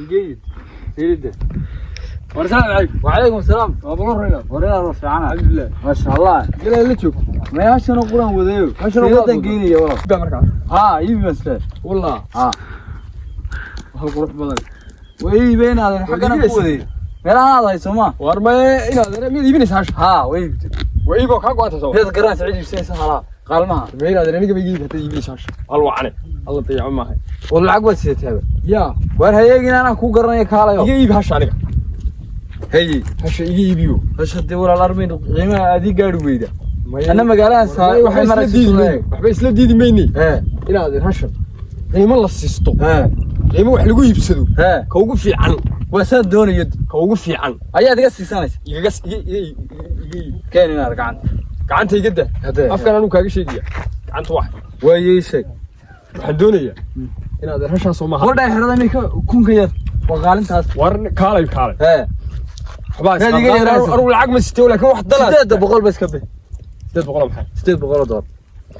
جيد جيد ورسالة عليكم وعليكم السلام وبالله ورينا رفعنا الحمد لله ما شاء الله قال اللي تشوف ما ياشنو قران وديو هاشنو قران جيني والله بامرك ها يبي مسله والله ها هالقروح بدل وي بين هذا حقنا كودي meelaha hada Soomaa warmay inaad mid ibinaysa hash ha way ibo ka go'anta soo heed garan ciidibsaysa hala qalmaha meelaad aniga bigiid hada ibinaysa hash al wacane alla tayac maahay wal lacag wad siitaba ya war hayeegina aan ku garanay kaalayo iga iib hash aniga hay hash iga iibiyo hash hadii walaal armin qiimaha aadi gaari weyda ana magaalada saay waxay maraysaa waxba isla diidi meeyni inaad hash qiimo la siisto qiimo wax lagu iibsado ka ugu fiican وساد دون يد كوغو فيعان ايا دغ سيسانيس iga keen inaad gacanta igada afkan anu kaaga sheegaya gacanta wax way sheeg waxaan doonayaa inaad rashan soo maaha wada xirada mika kunka yar waqaalintaas war kaalay xabaas aru lacag ma sitay laakiin wax dalaad 800 bas ka bix 800 maxay 800 dolar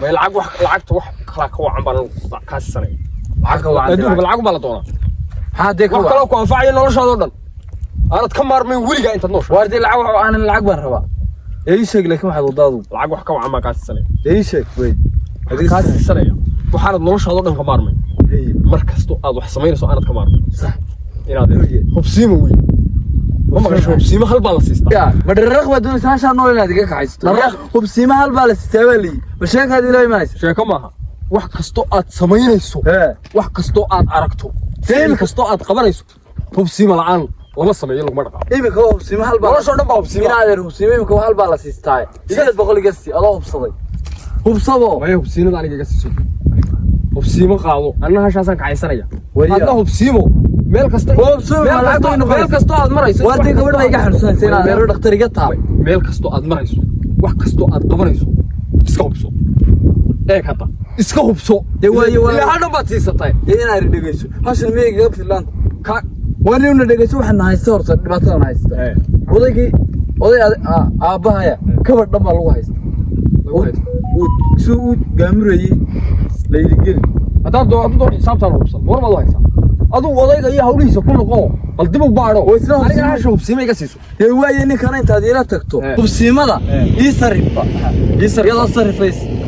ma lacagta wax kala ka wacan baan ka sanay lacag baa la doonaa هذا كله كلام كون فاعل نولش هذا دن أنا تكمر من ولي أنت نوش واردي العب أنا العب برا إيش لكن واحد ضادو العب وحكوا عم كاس السنة إيش وين كاس السنة وحال نولش هذا دن كمار من مركز تو أضو حسمين سو أنا تكمر صح إلى هذا هو بسيمة وين ما كانش هو بسيمة هالبالانسيستا يا بدر الرغبة دون ساشا نول لا دقيقة عايز هو بسيمة هالبالانسيستا ولي بس هيك هذه لا يماس شيء كماها wax kasto aad sameynayso wax kasto aad aragto teen kasto aad qabanayso hubsiima la'aan lama sameeyo lagu marqa imika hubsiima hal baa soo dhanba hubsiima inaad hubsiima imika hal baa la siistay 800 gasti adoo hubsaday hubsado way hubsiinada aniga iga siiso hubsiima qaado anna hashaasan ka haysanaya hadda hubsiimo meel kasta meel kasto aad marayso wartii gabadha iga xirsanaysa inaad meel dhakhtar iga taabay meel kasto aad marayso wax kasto aad qabanayso iska hubso hada iska hubso way hadda baad siisatay inaad dhageyso hashan meeyga filan ka waliina dhageyso waxaan haysto horta dhibaatada haysto oday aabahaya kabar dhamba lagu haysto suu gaamurayay leedigeli hadda doo xisaabtan hubsan war ma haysan adu odayga iyo hawlihiisa ku noqo bal dib u baaro aniga hasho hubsiima iga siiso waaye ninkan intaad ila tagto hubsiimada ii sarifa yada sarifaysa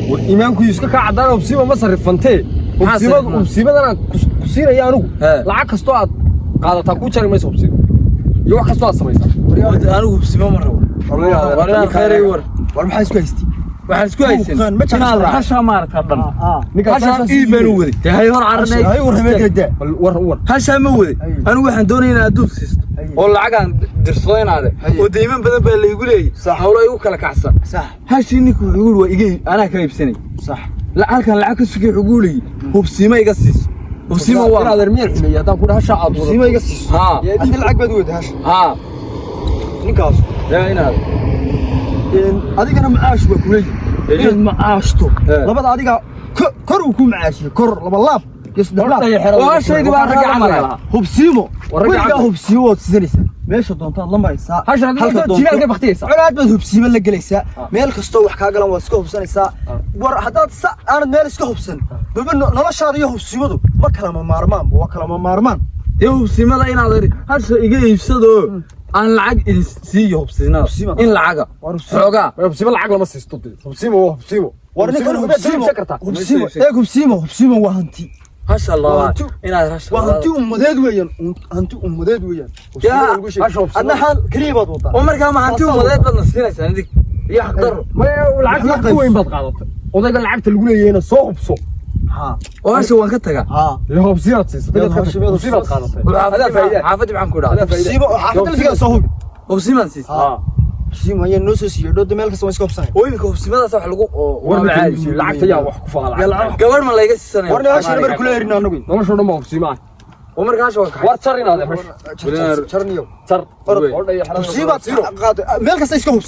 وإيمانكو يسكا كعدانا وبسيبة ما صرفنتي وبسيبة أنا كسيرة يا نو لعك استوعد قاعدة تاكو شاري ما يسوي بسيبة يوح كستوعد سميسا أنا وبسيبة مرة ولا خير يور ولا محاس كويستي محاس كويستي ما كان حشا مارك هذا حشا إيمان ودي هاي ور عرني هاي ور همك ده ور حشا مودي أنا واحد دوني أنا أدوس سيست والله عقان درسوين هذا ودايما بدل اللي يقول لي حوله يوكل كعسة صح هاشينك يقول ويجي أنا كريب سني صح لا هالكن العكس فيك يقولي هو بسيمة يقصص وبسيمة واحد هذا رميل حمية ده كلها شعب بسيمة يقصص ها هذه العقبة دود هاش ها نكاس يا هنا هذيك أنا معاش بقولي معاشته لبض هذيك كر وكم معاشي كر لبلاب وهالشيء ده بقى رجع عمله هو بسيمة ورجع هو بسيمة تزنيسه ماشي دونت الله ما يسا halka jiilka baqtiyaysa culaad bad hubsiima la galaysa meel kasto wax ka galan waa iska hubsanaysa war hadaad aan meel iska hubsan baba noloshaada iyo hubsiimadu ma kala maarmaan ee hubsiimada inaad halka iga iibsado aan lacag siiyo hubsiinada in lacaga xooga hubsiima lacag lama siisto hubsiimo war ninkan hubsiimo waa hanti هاش الله إنا هاش وأنتي أمداد ويان يا أنا حال كريبة وطا عمرك ما أنتي أمداد بنصير سنة ديك يا حضر ما والعكس وين بتقاعد وده قال لعبت الجولة هنا صوب ها وهاش هو كتجا ها اللي هو بزيرة بزيرة هذا فايدة عافية بعم كذا هذا فايدة عافية اللي فيها صهوب وبسيمان سيس بسيما هي النص يدود مالك سوى سكوب ساين وينك بسيما صح لقو ورنا عادي لعبت يا وحكو فعلا قبل ما لاقي السنة ورنا عاش نبر كله يرنا نقول ما شو نما بسيما عمرك عاش واتشرين هذا مش شرنيو شر بسيما قاد مالك سكوب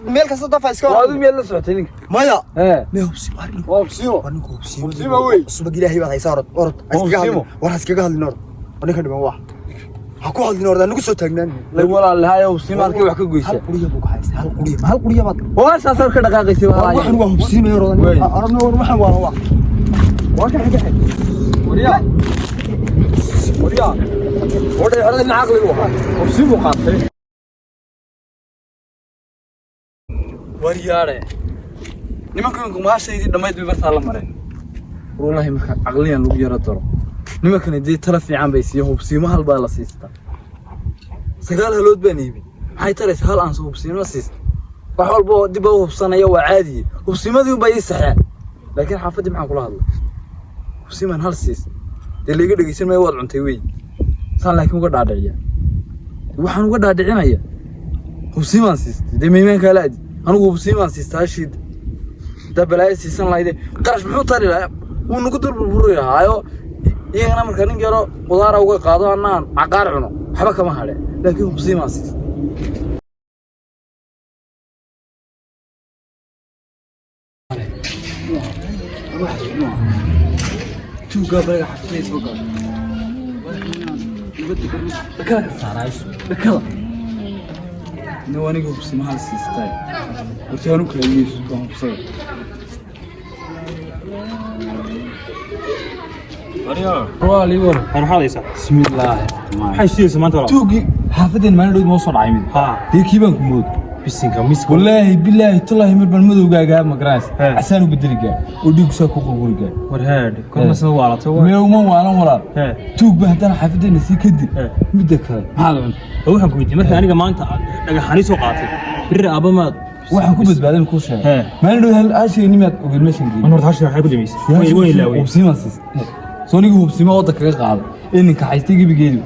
مالك صدفة سكوب هذا ميل سوتينك مايا ما هو بسيما ورنكو بسيما وي سبق إلهي بقى يسارد أرد وراسك قال النور ونكمل من واحد هكو هذا النور ده نقصه تجنن لا ولا الهاي وبسيما كي وحكي قيسة هل قرية بوك حايس هل قرية بات وهاش أصل كده قاعد يسوي واحد وهم بسيما يرون أرمنا ورمحنا وهو واحد وريا وريا وريا هذا اللي عقلي وها وبسيبه قاطع waryaare nimankan kumaashaydi dhamayd bay barta la maray wallahi marka aqliyan lagu yara daro nimankan idii tala fiican bay siiyo hubsiimo hal baa la siista sagaal halood baan iibi maxay taray hal aan soo hubsiimo siis wax walba dib u hubsanaya waa caadi hubsiimadii bay saxaa laakiin xaafadii maxaan kula hadlay hubsiiman hal siis daliga dhageysan may wad cuntay way saan laakiin uga dhaadhiciya waxaan uga dhaadhicinaya hubsiiman siis deemayman kala aadi أنا وبسيم أنسيستاشيد ده بلاي سيسان لايده قرش محو تاري لا ونقدر بالبروية هايو أنا مركانين جرو قدارة وقا قادو أنا عقار عنو حبا كما هالي لكن وبسيم أنسيست شو قابل حفيز بقى بكلا كسارايس بكلا نواني قبسي محل سيستاي وتيانو كلايس قبسي وريا روالي ورا أنا حاليسا بسم الله حيشتي سمعت ولا توقي حافظين ما ندود موصل عيمين ها دي كيبان كمود بسينك ميسك والله بالله تالله مربان مدو قاقا مقراس عسانو بدلقا وديك ساكو قبولقا ورهاد كل ما سنو على تو ميوما وانا ورا توق بهدان حافظين نسي كدي مدك هذا هو waxaan ku weydiiyay marka aniga maanta dhagaxani soo qaatay bir abama waxaan ku badbaadan ku sheegay maalin hal aashay nimaad oo meeshan geeyay man horta hashii waxay ku dhameysay way ilaaway ubsimasis soonigu ubsima wada kaga qaado inka haystay gibigeedu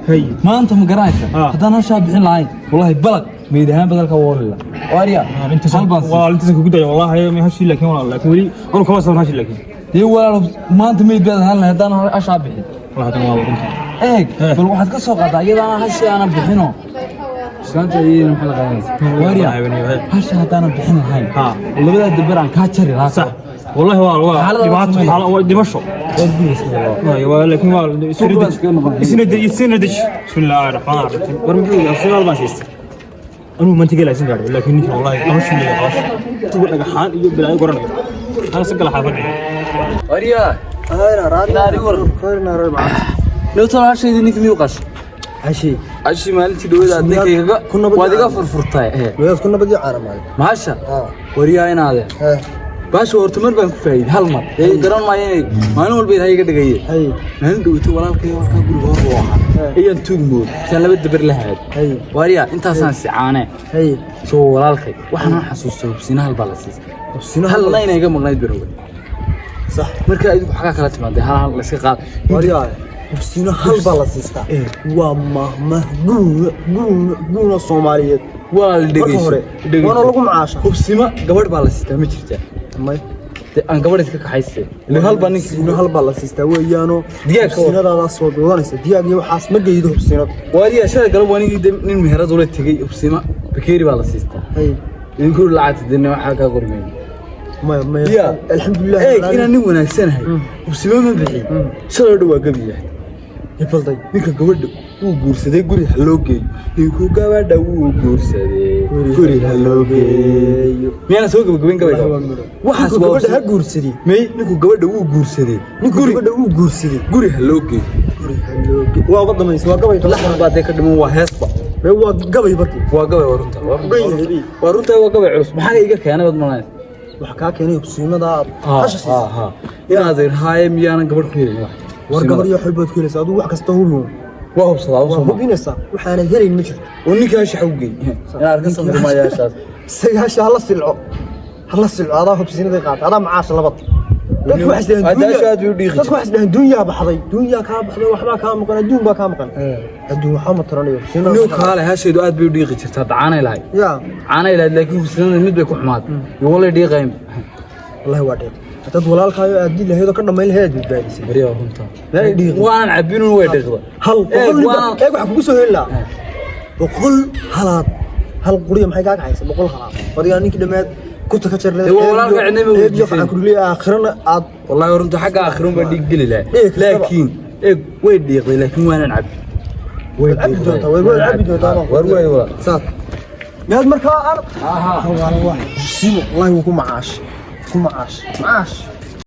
maanta ma garanaysa hadaan hasha bixin lahayn wallahi balad meedahan badalka waalila wariya inta salbaan waa inta ku dayo wallahi ma hashii laakiin wala laakiin wali anu kama soo hashii laakiin dee walaal maanta meedahan lahayn hadaan hasha bixin wallahi tan waa runta eeg bal waxaad ka soo qaadaa iyadana hashii aan bixino سانتا يين محل غايس واريا هاش هدانا بحين هاي labada dabar aan ka jari lahaa صح والله waa dhimasho laakiin waa isnadij bismillaahi raxmaani raxiim war muxuu yahay su'aal baan sheestay anuu mantiga la isin gaadhay laakiin ninka wallahi qawsh leeyahay qawsh tuba dhagaxaan iyo bilaa goranayo ana sagal xaafad wariya ayna raadnaari war koorna rabaa loo hashaydi ninka miyuu qash عشي مالتي دويدا دنكيغا واديغا فرفرتاي وياس كنا بدي عارماي ماشا وريا هنا هذا باش hortumar baan ku faa'iiday hal mar ee garan maayay maalin walba ay iga dhigayeen nan dhawto walaalkay warka guriga hor waa ayaan tuugmood san laba dabar lahayd wariya intaasaan sicaane soo walaalkay waxaan xasuustay hubsinaha baa la siisay hubsinaha hal layna iga maqnayd birow صح marka ay waxa kala timaadey hal la iska qaad wariya hubsino hal baa la siistaa waa mahguuna Soomaaliyeed waa la dhageyso wana lagu macaasha hubsimo gabadh baa la siistaa ma jirtaa may aan gabadh iska kaxaystay hal baa ninka hal baa la siistaa weeyaano hubsinadaada soo doodanaysa diyaag iyo waxaas ma geeyo hubsinada wariya shada galab wanigi nin meherad ula tagay hubsimo bakeeri baa la siistaa idinku lacagta dinna waxa ka qormay ما الحمد لله إنا نبغى نحسنها وبسمع ما بحي شلون دوا قبيح يفضل نيك قبل وجورس ده قولي هلوكي نيكو قبل قولي هلوكي مين أنا سوق بقولين قبل واحد قبل ده جورس دي مي نيكو قبل ده وجورس دي نيكو قبل ده وجورس دي قولي هلوكي وابد ما يسوى قبل لحظة بعد ذاك دم هو هسبا هو قبل بركي هو قبل ورنتا هو قبل عرس ما حاجة يجيك أنا بدمناه waxaa keenay hubsiinada inaad irhaay miyaan gabadh ku helin war gabadh iyo xulbood ku helaysa aduu wax kasta hubiyo waa hubsadaa waa hubinaysa waxaana helin ma jirto oo ninka shaxu geey ina arka samdumayaashaas sagaasha hala silco adaa hubsiinada qaad adaa macaash labad dadku wax isdaan dunya baxday waxba ka maqan adduun baa ka maqan adduun waxa ma taranayo inuu kaale hashaydu aad bay u dhiiqi jirtaa dacaanay lahayd caanay lahayd laakiin hubsiinada mid bay ku xumaad iyo wala dhiiqayn wallahi waa dhiiq dad walaalkaayo aad dilahayd ka dhameyn lahayd badbaadisay bariyo runta waan cabinuu way dhiiqda hal waxa kugu soo helaa boqol hal quriyo maxay ka haysaa boqol halaad wariga ninkii dhameed كنت كتشرني والله قاعدين يفعل كل آخرنا عاد والله ورنت حق آخرهم بدي قلي لا لكن وين ديقي لكن وانا نعب وين عبد صح يا المركان والله هو معاش معاش